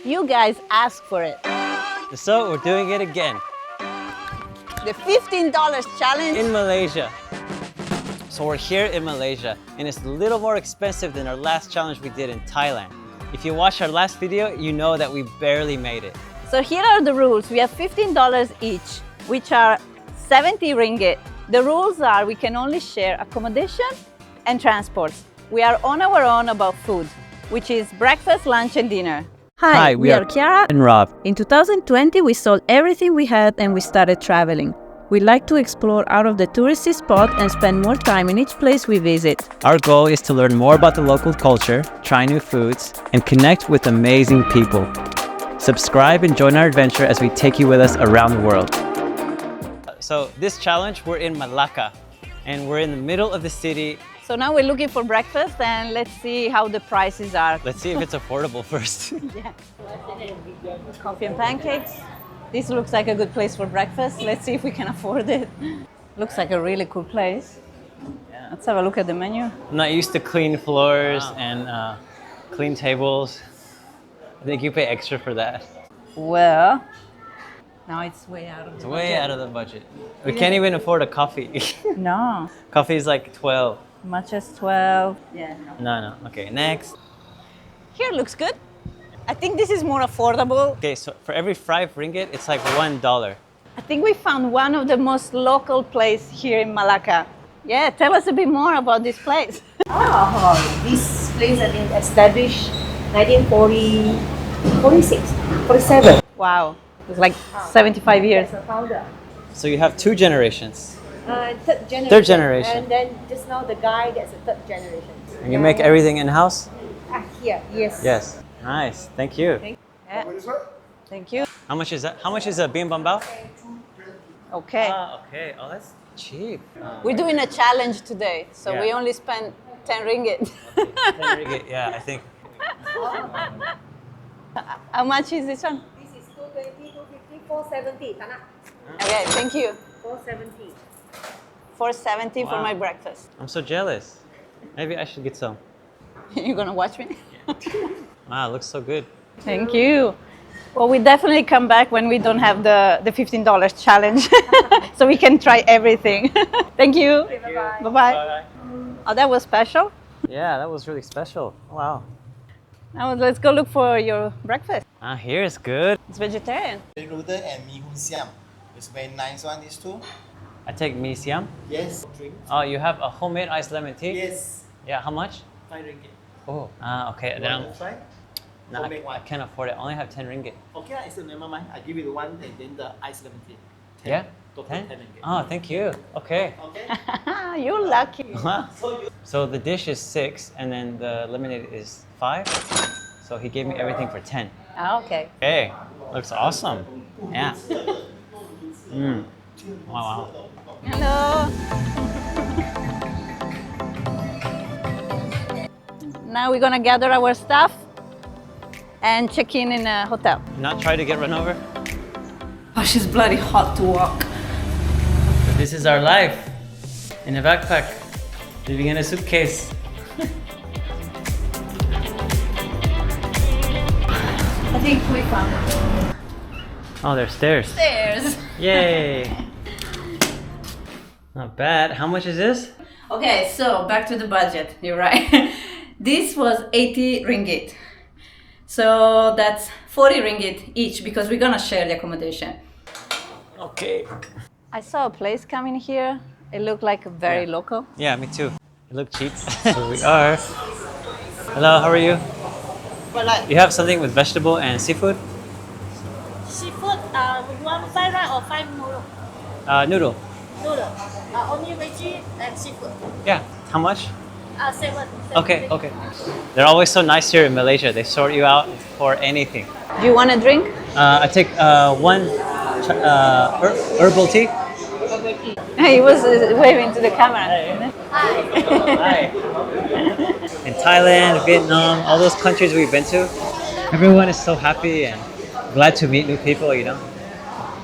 You guys asked for it. So we're doing it again. The $15 challenge. In Malaysia. So we're here in Malaysia and it's a little more expensive than our last challenge we did in Thailand. If you watched our last video, you know that we barely made it. So here are the rules. We have $15 each, which are 70 ringgit. The rules are we can only share accommodation and transport. We are on our own about food, which is breakfast, lunch and dinner. Hi, we are Kiara And Rob. In 2020, we sold everything we had and we started traveling. We like to explore out of the touristy spot and spend more time in each place we visit. Our goal is to learn more about the local culture, try new foods, and connect with amazing people. Subscribe and join our adventure as we take you with us around the world. So this challenge, we're in Malacca and we're in the middle of the city. So now we're looking for breakfast and let's see how the prices are. Let's see if it's affordable first. Yeah. Coffee and pancakes. This looks like a good place for breakfast. Let's see if we can afford it. Looks like a really cool place. Yeah. Let's have a look at the menu. I'm not used to clean floors and clean tables. I think you pay extra for that. Well, now it's way out of the It's budget. way out of the budget. We can't even afford a coffee. No, Coffee is like 12. much as 12. Yeah. No. Okay, next. Here looks good. I think this is more affordable. Okay, so for every 5 ringgit, it's like $1. I think we found one of the most local place here in Malacca. Yeah, tell us a bit more about this place. This place has been established 1946, 47. Wow, it's like 75 years. As a founder. So you have 2 generations. Third generation. Third generation. And then just now the guy that's a third generation. And you make everything in-house? Here, yes. Yes. Nice, thank you. Yeah. Thank you. How much is that? How much is a bimbang bao? Okay. Okay. Oh, that's cheap. We're doing a challenge today, so Yeah. we only spent 10 ringgit. 10 ringgit, yeah, I think. How much is this one? This is 220, 250, 470. Tana. Okay, thank you. 470. 470 for Wow. my breakfast. I'm so jealous. Maybe I should get some. You gonna watch me? Wow, it looks so good. Thank you. Well, we definitely come back when we don't have the $15 challenge, so we can try everything. Thank you. Bye-bye. Bye-bye. Oh, that was special. Yeah, that was really special. Wow. Now let's go look for your breakfast. Here is good. It's vegetarian. Noodle and mee hoon siam. It's very nice one, these two. I take mee siam. Yes. Drink. Oh, you have a homemade iced lemon tea? Yes. Yeah, how much? 5 ringgit. Oh, okay. You Then want to try? no, Homemade I one. can't afford it. I only have 10 ringgit. Okay, it's never mind. I give you the one and then the ice lemon tea. 10. Yeah? Total 10? 10 ringgit. Oh, thank you. Okay. Okay. You're lucky. So the dish is 6 and then the lemonade is 5. So he gave me everything for 10. Ah, okay. Hey, looks awesome. Yeah. Wow. Hello. Now we're gonna gather our stuff and check in a hotel. Not try to get run over? Gosh, it's bloody hot to walk. This is our life in a backpack, living in a suitcase. I think we found it. Oh, there's stairs. Stairs. Yay! Not bad. How much is this? Okay, so back to the budget. You're right. This was 80 ringgit. So that's 40 ringgit each because we're gonna share the accommodation. Okay. I saw a place coming here. It looked like very local. Yeah, me too. It looked cheap. Here we are. Hello, how are you? But like You have something with vegetable and seafood? seafood, we want fried rice or fried noodle? Noodle. Noodle. Only veggie and seafood. Yeah. How much? 7. Okay, okay. They're always so nice here in Malaysia. They sort you out for anything. Do you want a drink? I take one herbal tea. He was waving to the camera. Hi. In Thailand, Vietnam, all those countries we've been to, everyone is so happy and glad to meet new people, you know.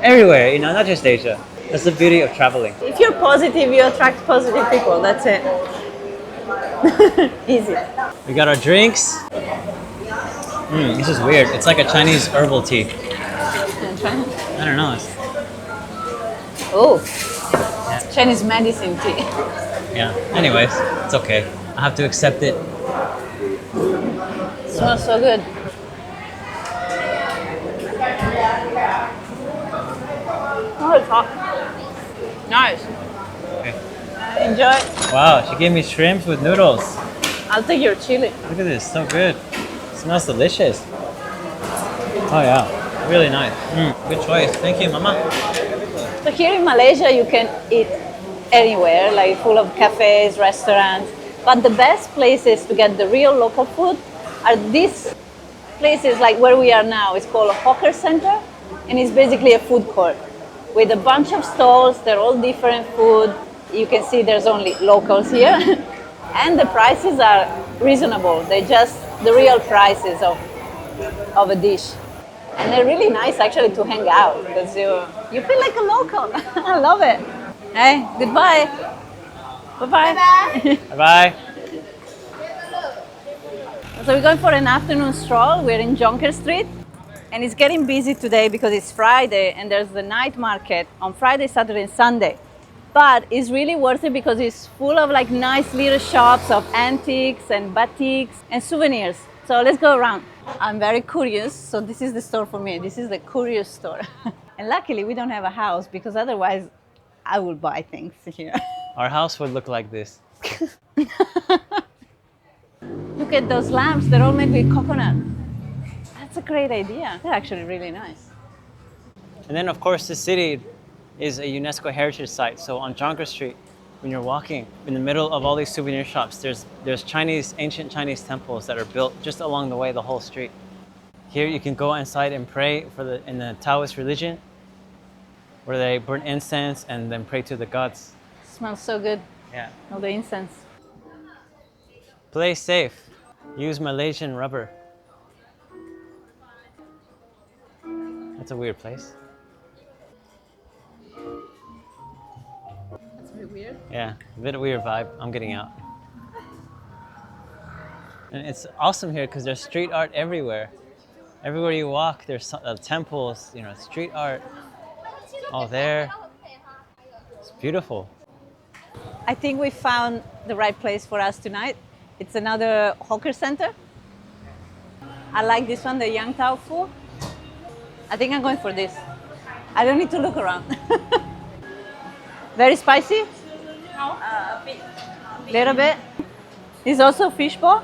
Everywhere, you know, not just Asia. That's the beauty of traveling. If you're positive, you attract positive people. That's it. Easy. We got our drinks. This is weird. It's like a Chinese herbal tea. And try it. I don't know. Oh, Chinese medicine tea. Yeah. Anyways, it's okay. I have to accept it. Smells so good. Oh, it's hot. Nice. Okay. Enjoy. Wow, she gave me shrimps with noodles. I'll take your chili. Look at this, so good. It smells delicious. Oh yeah, really nice. Good choice. Thank you, Mama. So here in Malaysia, you can eat anywhere, like full of cafes, restaurants. But the best places to get the real local food are these places like where we are now. It's called a hawker center, and it's basically a food court with a bunch of stalls. They're all different food. You can see there's only locals here. And the prices are reasonable. They're just the real prices of a dish. And they're really nice actually to hang out because you feel like a local. I love it. Hey, goodbye. Bye-bye. Bye-bye. So we're going for an afternoon stroll. We're in Jonker Street. And it's getting busy today because it's Friday and there's the night market on Friday, Saturday, and Sunday. But it's really worth it because it's full of like nice little shops of antiques and batiks and souvenirs. So let's go around. I'm very curious, so this is the store for me. This is the curious store. And luckily we don't have a house because otherwise I would buy things here. Our house would look like this. Look at those lamps, they're all made with coconut. That's a great idea. They're actually really nice. And then of course the city is a UNESCO heritage site. So on Jonker Street, when you're walking in the middle of all these souvenir shops, there's ancient Chinese temples that are built just along the way, the whole street. Here you can go inside and pray in the Taoist religion, where they burn incense and then pray to the gods. Smells so good. Yeah. All the incense. Play safe. Use Malaysian rubber. That's a weird place. That's a bit weird. Yeah, a bit of weird vibe. I'm getting out. And it's awesome here because there's street art everywhere. Everywhere you walk, there's temples, street art. All there. It's beautiful. I think we found the right place for us tonight. It's another hawker center. I like this one, the Yang Tao Fu. I think I'm going for this. I don't need to look around. Very spicy? No, a bit. Little bit. It's also fishball.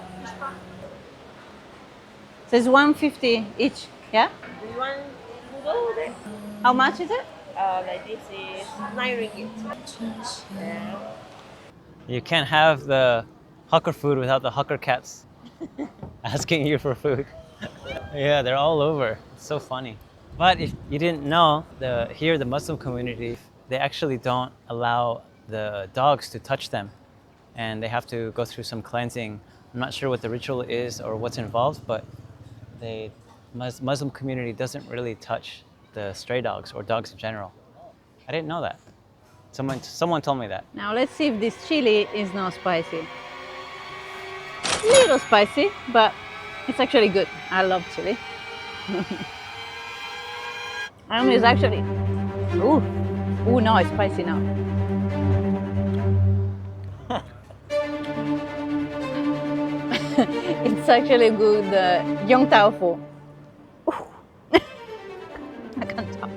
So it's $1.50 each, yeah? Do you want noodle there? How much is it? Like this is 9 ringgit. Yeah. You can't have the hawker food without the hawker cats asking you for food. Yeah, they're all over. It's so funny. But if you didn't know, here the Muslim community, they actually don't allow the dogs to touch them. And they have to go through some cleansing. I'm not sure what the ritual is or what's involved, but the Muslim community doesn't really touch the stray dogs or dogs in general. I didn't know that. Someone told me that. Now let's see if this chili is not spicy. Little spicy, but it's actually good. I love chili. It's actually, ooh, no, it's spicy now. It's actually good Yong Tao Fu. I can't talk.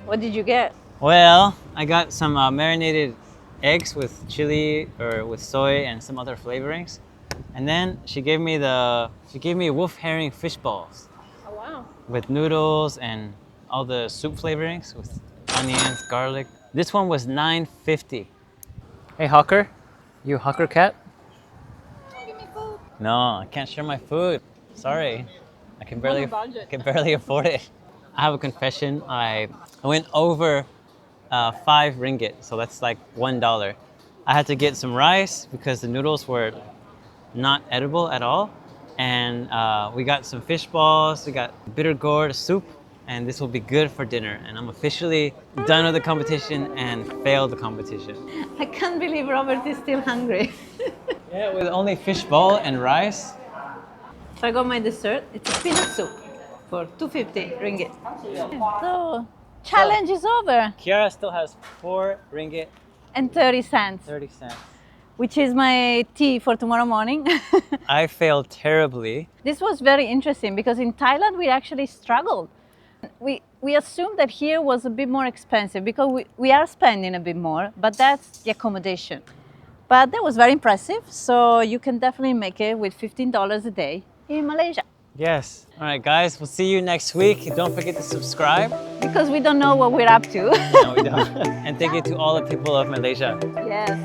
What did you get? Well, I got some marinated eggs with chili or with soy and some other flavorings. And then she gave me wolf herring fish balls. Oh wow. With noodles and all the soup flavorings with onions, garlic. This one was $9.50. Hey hawker, you hawker cat? Give me food. No, I can't share my food. Sorry, I can barely afford it. I have a confession. I went over 5 ringgit, so that's like $1. I had to get some rice because the noodles were not edible at all. And we got some fish balls, we got bitter gourd soup, and this will be good for dinner. And I'm officially done with the competition and failed the competition. I can't believe Robert is still hungry. Yeah, with only fish ball and rice. So I got my dessert. It's a peanut soup for 250 ringgit. So challenge is over. Kiara still has 4 ringgit And 30 cents, 30 cents. which is my tea for tomorrow morning. I failed terribly. This was very interesting because in Thailand we actually struggled. We assumed that here was a bit more expensive because we are spending a bit more, but that's the accommodation. But that was very impressive. So you can definitely make it with $15 a day in Malaysia Yes. All right, guys, we'll see you next week. Don't forget to subscribe. because we don't know what we're up to. No, we don't. And thank you to all the people of Malaysia. Yes.